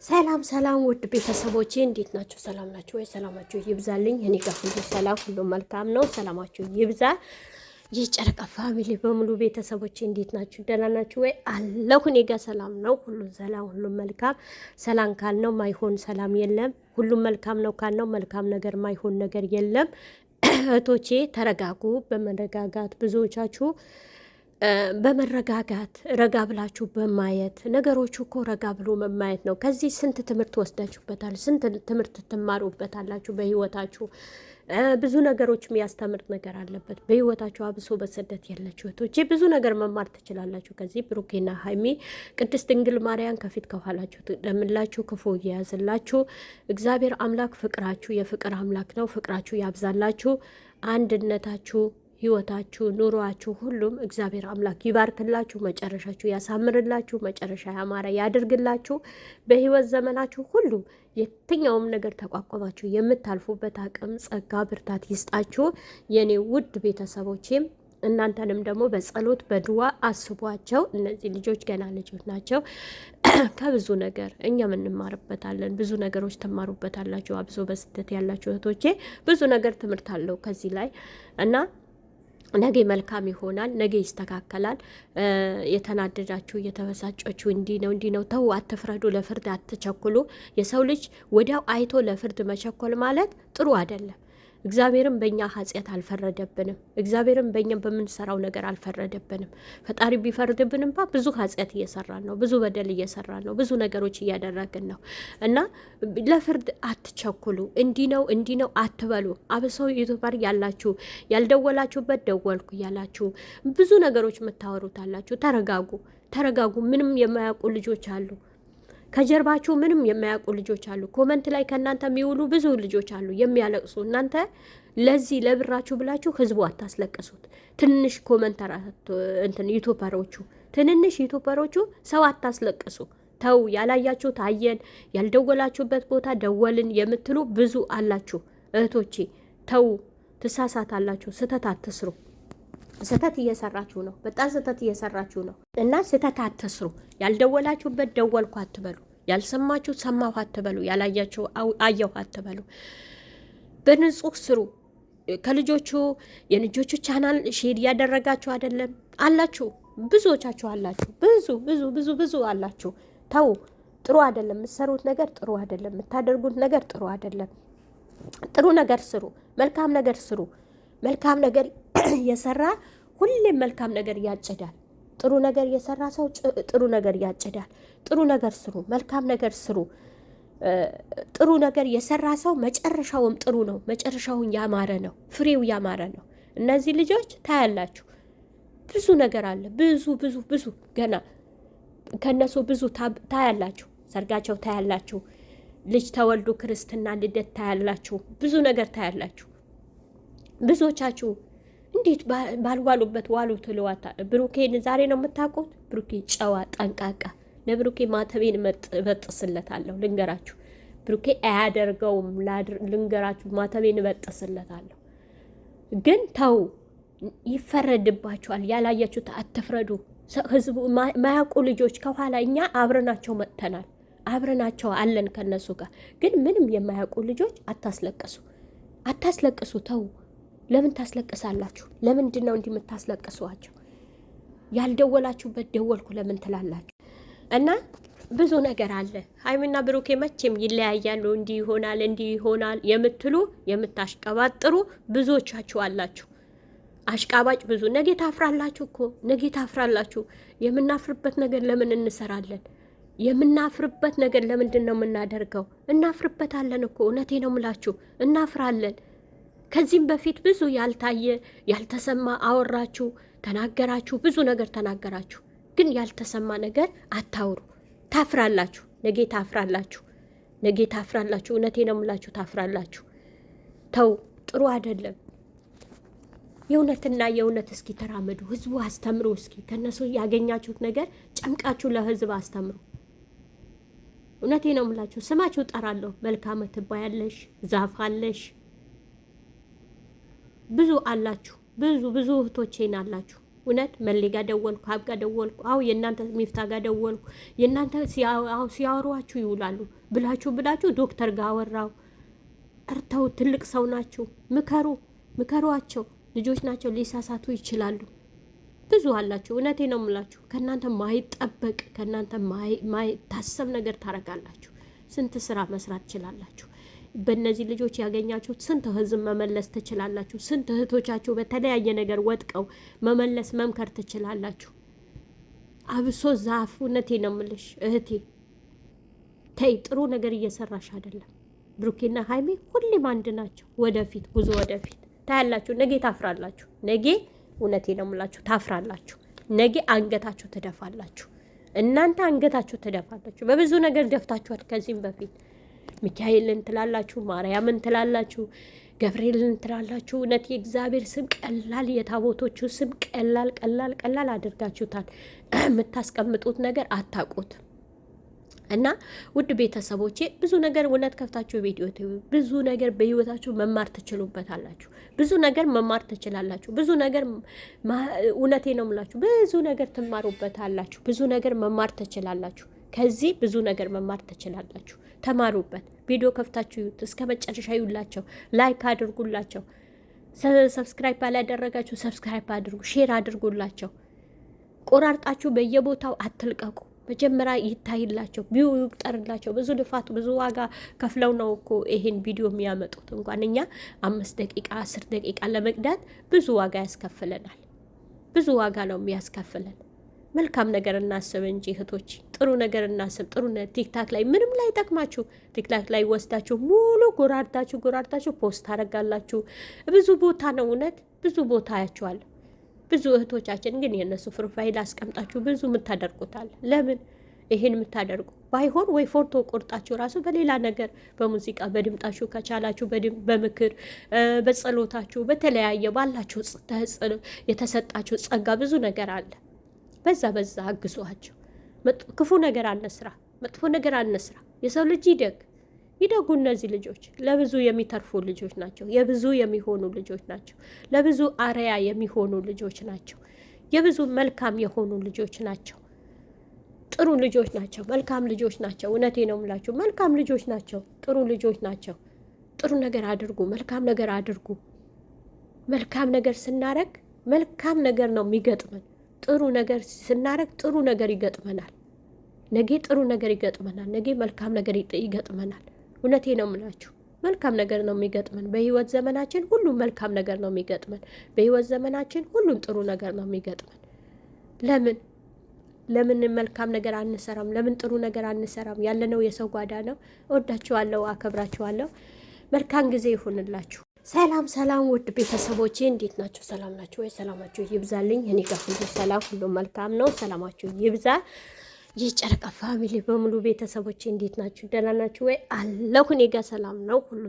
ሰላም ሰላም ውድ ቤተሰቦቼ እንዴት ናችሁ? ሰላም ናችሁ ወይ? ሰላማችሁ ይብዛልኝ። እኔ ጋር ሁሉ ሰላም፣ ሁሉ መልካም ነው። ሰላማችሁ ይብዛ። የጨረቃ ፋሚሊ በሙሉ ቤተሰቦቼ እንዴት ናችሁ? ደህና ናችሁ ወይ? አለሁ። እኔ ጋር ሰላም ነው፣ ሁሉ ሰላም፣ ሁሉ መልካም። ሰላም ካልነው ማይሆን ሰላም የለም። ሁሉም መልካም ነው ካልነው መልካም ነገር ማይሆን ነገር የለም። እህቶቼ ተረጋጉ። በመረጋጋት ብዙዎቻችሁ በመረጋጋት ረጋ ብላችሁ በማየት ነገሮቹ እኮ ረጋ ብሎ መማየት ነው። ከዚህ ስንት ትምህርት ወስዳችሁበታል፣ ስንት ትምህርት ትማሩበታላችሁ በህይወታችሁ። ብዙ ነገሮች የሚያስተምር ነገር አለበት በህይወታችሁ። አብሶ በስደት ያላችሁ እህቶቼ ብዙ ነገር መማር ትችላላችሁ ከዚህ። ብሩኬና ሀይሚ ቅድስት ድንግል ማርያም ከፊት ከኋላችሁ ትቅደምላችሁ፣ ክፉ እየያዝላችሁ። እግዚአብሔር አምላክ ፍቅራችሁ የፍቅር አምላክ ነው። ፍቅራችሁ ያብዛላችሁ፣ አንድነታችሁ ህይወታችሁ ኑሯችሁ ሁሉም እግዚአብሔር አምላክ ይባርክላችሁ፣ መጨረሻችሁ ያሳምርላችሁ፣ መጨረሻ ያማረ ያድርግላችሁ። በህይወት ዘመናችሁ ሁሉ የትኛውም ነገር ተቋቋማችሁ የምታልፉበት አቅም፣ ጸጋ፣ ብርታት ይስጣችሁ። የኔ ውድ ቤተሰቦቼም እናንተንም ደግሞ በጸሎት በድዋ አስቧቸው። እነዚህ ልጆች ገና ልጆች ናቸው። ከብዙ ነገር እኛም እንማርበታለን። ብዙ ነገሮች ትማሩበታላችሁ። አብሶ በስደት ያላችሁ እህቶቼ ብዙ ነገር ትምህርት አለው ከዚህ ላይ እና ነገ መልካም ይሆናል። ነገ ይስተካከላል። የተናደዳችሁ የተበሳጫችሁ እንዲህ ነው ተው፣ አትፍረዱ፣ ለፍርድ አትቸኩሉ። የሰው ልጅ ወዲያው አይቶ ለፍርድ መቸኮል ማለት ጥሩ አይደለም። እግዚአብሔርም በእኛ ኃጢአት አልፈረደብንም። እግዚአብሔርም በእኛ በምንሰራው ነገር አልፈረደብንም። ፈጣሪ ቢፈርድብንም ብዙ ኃጢአት እየሰራን ነው፣ ብዙ በደል እየሰራን ነው፣ ብዙ ነገሮች እያደረግን ነው እና ለፍርድ አትቸኩሉ። እንዲህ ነው አትበሉ። አብሰው ዩቱበር ያላችሁ ያልደወላችሁበት ደወልኩ ያላችሁ ብዙ ነገሮች የምታወሩት አላችሁ። ተረጋጉ። ምንም የማያውቁ ልጆች አሉ ከጀርባችሁ፣ ምንም የማያውቁ ልጆች አሉ። ኮመንት ላይ ከእናንተ የሚውሉ ብዙ ልጆች አሉ የሚያለቅሱ። እናንተ ለዚህ ለብራችሁ ብላችሁ ህዝቡ አታስለቅሱት። ትንሽ ኮመንተር ትንንሽ ዩቱበሮቹ ሰው አታስለቅሱ። ተው። ያላያችሁት አየን፣ ያልደወላችሁበት ቦታ ደወልን የምትሉ ብዙ አላችሁ እህቶቼ። ተው፣ ትሳሳታላችሁ። ስህተት አትስሩ። ስህተት እየሰራችሁ ነው። በጣም ስህተት እየሰራችሁ ነው እና ስህተት አትስሩ። ያልደወላችሁበት ደወልኩ አትበሉ። ያልሰማችሁ ሰማሁ አትበሉ። ያላያችሁ አየሁ አትበሉ። በንጹህ ስሩ። ከልጆቹ የልጆቹ ቻናል ሼር እያደረጋችሁ አይደለም አላችሁ። ብዙዎቻችሁ አላችሁ። ብዙ አላችሁ። ተው። ጥሩ አይደለም የምትሰሩት ነገር፣ ጥሩ አይደለም የምታደርጉት ነገር፣ ጥሩ አይደለም። ጥሩ ነገር ስሩ። መልካም ነገር ስሩ። መልካም ነገር የሰራ ሁሌም መልካም ነገር ያጭዳል። ጥሩ ነገር የሰራ ሰው ጥሩ ነገር ያጭዳል። ጥሩ ነገር ስሩ። መልካም ነገር ስሩ። ጥሩ ነገር የሰራ ሰው መጨረሻውም ጥሩ ነው። መጨረሻውን ያማረ ነው። ፍሬው ያማረ ነው። እነዚህ ልጆች ታያላችሁ። ብዙ ነገር አለ። ብዙ ገና ከነሱ ብዙ ታያላችሁ። ሰርጋቸው ታያላችሁ። ልጅ ተወልዱ፣ ክርስትና፣ ልደት ታያላችሁ። ብዙ ነገር ታያላችሁ። ብዙዎቻችሁ እንዴት ባልዋሉበት ዋሉ ትለዋታ። ብሩኬን ዛሬ ነው የምታውቁት። ብሩኬ ጨዋ ጠንቃቃ። ለብሩኬ ማተቤን እበጥስለታለሁ። ልንገራችሁ፣ ብሩኬ አያደርገውም። ልንገራችሁ፣ ማተቤን እበጥስለታለሁ። ግን ተው፣ ይፈረድባችኋል። ያላያችሁት አትፍረዱ። ህዝቡ ማያውቁ ልጆች ከኋላ እኛ አብረናቸው መጥተናል። አብረናቸው አለን ከነሱ ጋር። ግን ምንም የማያውቁ ልጆች አታስለቅሱ። ተው። ለምን ታስለቅሳላችሁ? ለምንድን ነው እንዲህ የምታስለቅሷቸው? ያልደወላችሁበት ደወልኩ ለምን ትላላችሁ? እና ብዙ ነገር አለ። ሀይሚና ብሩኬ መቼም ይለያያሉ። እንዲህ ይሆናል የምትሉ የምታሽቀባጥሩ ብዙዎቻችሁ አላችሁ። አሽቃባጭ ብዙ። ነገ ታፍራላችሁ እኮ ነገ ታፍራላችሁ። የምናፍርበት ነገር ለምን እንሰራለን? የምናፍርበት ነገር ለምንድን ነው የምናደርገው? እናፍርበታለን እኮ። እውነቴ ነው ምላችሁ፣ እናፍራለን። ከዚህም በፊት ብዙ ያልታየ ያልተሰማ አወራችሁ፣ ተናገራችሁ፣ ብዙ ነገር ተናገራችሁ። ግን ያልተሰማ ነገር አታውሩ። ታፍራላችሁ። ነገ ታፍራላችሁ። እውነቴ ነው የምላችሁ፣ ታፍራላችሁ። ተው፣ ጥሩ አይደለም። የእውነት እስኪ ተራመዱ። ህዝቡ አስተምሩ። እስኪ ከነሱ ያገኛችሁት ነገር ጨምቃችሁ ለህዝብ አስተምሩ። እውነቴ ነው የምላችሁ። ስማችሁ ጠራለሁ። መልካም ትባያለሽ፣ ዛፍ አለሽ፣ ብዙ አላችሁ። ብዙ እህቶቼን አላችሁ። እውነት መሌ ጋር ደወልኩ፣ ሀብ ጋር ደወልኩ፣ አው የእናንተ ሚፍታ ጋር ደወልኩ። የእናንተ ሲያወሯችሁ ይውላሉ ብላችሁ ዶክተር ጋር አወራው። እርተው ትልቅ ሰው ናችሁ፣ ምከሯቸው። ልጆች ናቸው፣ ሊሳሳቱ ይችላሉ። ብዙ አላችሁ። እውነቴ ነው የምላችሁ። ከእናንተ ማይጠበቅ ከእናንተ ማይታሰብ ነገር ታረጋላችሁ። ስንት ስራ መስራት ትችላላችሁ። በእነዚህ ልጆች ያገኛችሁት ስንት ህዝብ መመለስ ትችላላችሁ። ስንት እህቶቻችሁ በተለያየ ነገር ወጥቀው መመለስ መምከር ትችላላችሁ። አብሶ ዛፍ እውነቴ ነው የምልሽ እህቴ፣ ተይ ጥሩ ነገር እየሰራሽ አይደለም። ብሩኬና ሀይሜ ሁሌም አንድ ናቸው። ወደፊት ጉዞ ወደፊት ታያላችሁ። ነገ ታፍራላችሁ። ነገ እውነቴ ነው የምላችሁ ታፍራላችሁ። ነገ አንገታችሁ ትደፋላችሁ። እናንተ አንገታችሁ ትደፋላችሁ። በብዙ ነገር ደፍታችኋል ከዚህም በፊት ሚካኤልን ትላላችሁ፣ ማርያምን ትላላችሁ፣ ገብርኤልን ትላላችሁ። እውነት የእግዚአብሔር ስም ቀላል፣ የታቦቶቹ ስም ቀላል አድርጋችሁታል። የምታስቀምጡት ነገር አታውቁት። እና ውድ ቤተሰቦቼ ብዙ ነገር እውነት ከፍታችሁ ቪዲዮ ብዙ ነገር በህይወታችሁ መማር ትችሉበታላችሁ። ብዙ ነገር መማር ትችላላችሁ። ብዙ ነገር እውነቴ ነው የምላችሁ ብዙ ነገር ትማሩበታላችሁ። ብዙ ነገር መማር ትችላላችሁ። ከዚህ ብዙ ነገር መማር ትችላላችሁ። ተማሩበት። ቪዲዮ ከፍታችሁ ይዩት፣ እስከ መጨረሻ ይዩላቸው። ላይክ አድርጉላቸው። ሰብስክራይብ ባላደረጋችሁ ሰብስክራይብ አድርጉ፣ ሼር አድርጉላቸው። ቆራርጣችሁ በየቦታው አትልቀቁ። መጀመሪያ ይታይላቸው፣ ቢዩ ይቁጠርላቸው። ብዙ ልፋት ብዙ ዋጋ ከፍለው ነው እኮ ይሄን ቪዲዮ የሚያመጡት። እንኳን እኛ 5 ደቂቃ 10 ደቂቃ ለመቅዳት ብዙ ዋጋ ያስከፍለናል። ብዙ ዋጋ ነው የሚያስከፍለን። መልካም ነገር እናስብ እንጂ እህቶች፣ ጥሩ ነገር እናስብ። ጥሩ ቲክታክ ላይ ምንም ላይ ጠቅማችሁ ቲክታክ ላይ ወስዳችሁ ሙሉ ጎራርዳችሁ ፖስት ታደርጋላችሁ። ብዙ ቦታ ነው እውነት ብዙ ቦታ ያችኋል። ብዙ እህቶቻችን ግን የእነሱ ፕሮፋይል አስቀምጣችሁ ብዙ የምታደርጉታል። ለምን ይሄን የምታደርጉ ባይሆን ወይ ፎቶ ቆርጣችሁ ራሱ በሌላ ነገር በሙዚቃ በድምጣችሁ ከቻላችሁ በምክር በጸሎታችሁ በተለያየ ባላችሁ የተሰጣችሁ ጸጋ ብዙ ነገር አለ። በዛ አግዟቸው። ክፉ ነገር አንስራ፣ መጥፎ ነገር አንስራ። የሰው ልጅ ይደጉ። እነዚህ ልጆች ለብዙ የሚተርፉ ልጆች ናቸው። የብዙ የሚሆኑ ልጆች ናቸው። ለብዙ አርያ የሚሆኑ ልጆች ናቸው። የብዙ መልካም የሆኑ ልጆች ናቸው። ጥሩ ልጆች ናቸው። መልካም ልጆች ናቸው። እውነቴ ነው የምላችሁ መልካም ልጆች ናቸው። ጥሩ ልጆች ናቸው። ጥሩ ነገር አድርጉ። መልካም ነገር አድርጉ። መልካም ነገር ስናረግ መልካም ነገር ነው የሚገጥመን። ጥሩ ነገር ስናረግ ጥሩ ነገር ይገጥመናል። ነገ ጥሩ ነገር ይገጥመናል። ነገ መልካም ነገር ይገጥመናል። እውነቴ ነው የምላችሁ መልካም ነገር ነው የሚገጥመን። በህይወት ዘመናችን ሁሉም መልካም ነገር ነው የሚገጥመን። በህይወት ዘመናችን ሁሉም ጥሩ ነገር ነው የሚገጥመን። ለምን መልካም ነገር አንሰራም? ለምን ጥሩ ነገር አንሰራም? ያለነው የሰው ጓዳ ነው። እወዳችኋለሁ፣ አከብራችኋለሁ። መልካም ጊዜ ይሁንላችሁ። ሰላም ውድ ቤተሰቦቼ እንዴት ናችሁ? ሰላም ናችሁ ወይ? ሰላማችሁ ይብዛልኝ። እኔ ጋር ሁሉ ሰላም፣ ሁሉ መልካም ነው። ሰላማችሁ ይብዛ። የጨረቃ ፋሚሊ በሙሉ ቤተሰቦቼ እንዴት ናችሁ? ደህና ናችሁ ወይ? አለሁ። እኔ ጋር ሰላም ነው ሁሉ